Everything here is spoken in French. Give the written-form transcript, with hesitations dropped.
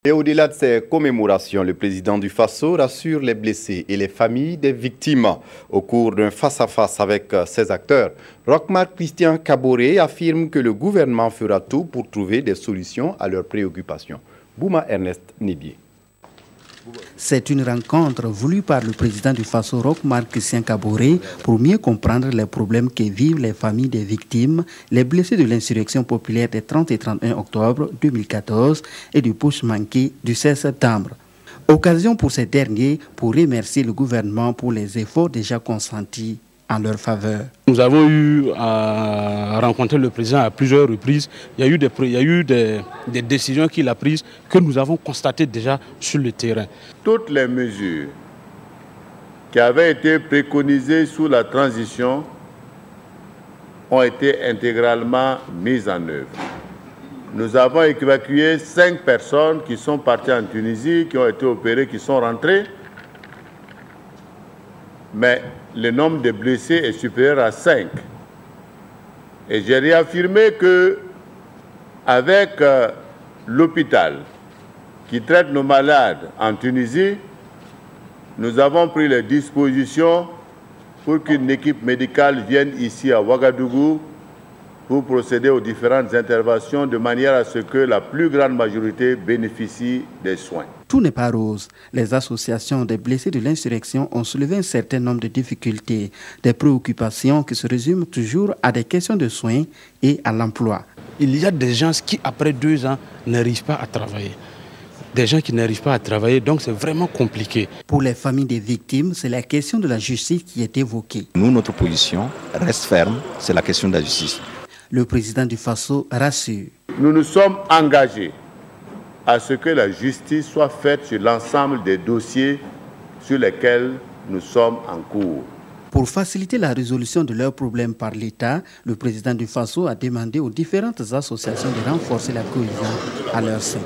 Et au-delà de ces commémorations, le président du Faso rassure les blessés et les familles des victimes. Au cours d'un face-à-face avec ses acteurs, Roch-Marc Christian Kaboré affirme que le gouvernement fera tout pour trouver des solutions à leurs préoccupations. Bouma Ernest Nibié. C'est une rencontre voulue par le président du Faso, Roch-Marc Christian Kaboré, pour mieux comprendre les problèmes que vivent les familles des victimes, les blessés de l'insurrection populaire des 30 et 31 octobre 2014 et du putsch manqué du 16 septembre. Occasion pour ces derniers pour remercier le gouvernement pour les efforts déjà consentis en leur faveur. Nous avons eu à rencontrer le président à plusieurs reprises. Il y a eu des décisions qu'il a prises que nous avons constatées déjà sur le terrain. Toutes les mesures qui avaient été préconisées sous la transition ont été intégralement mises en œuvre. Nous avons évacué 5 personnes qui sont parties en Tunisie, qui ont été opérées, qui sont rentrées. Mais le nombre de blessés est supérieur à 5. Et j'ai réaffirmé que avec l'hôpital qui traite nos malades en Tunisie, nous avons pris les dispositions pour qu'une équipe médicale vienne ici à Ouagadougou pour procéder aux différentes interventions de manière à ce que la plus grande majorité bénéficie des soins. Tout n'est pas rose. Les associations des blessés de l'insurrection ont soulevé un certain nombre de difficultés, des préoccupations qui se résument toujours à des questions de soins et à l'emploi. Il y a des gens qui, après 2 ans, n'arrivent pas à travailler. Des gens qui n'arrivent pas à travailler, donc c'est vraiment compliqué. Pour les familles des victimes, c'est la question de la justice qui est évoquée. Nous, notre position reste ferme, c'est la question de la justice. Le président du Faso rassure. Nous nous sommes engagés à ce que la justice soit faite sur l'ensemble des dossiers sur lesquels nous sommes en cours. Pour faciliter la résolution de leurs problèmes par l'État, le président du Faso a demandé aux différentes associations de renforcer la cohésion à leur sein.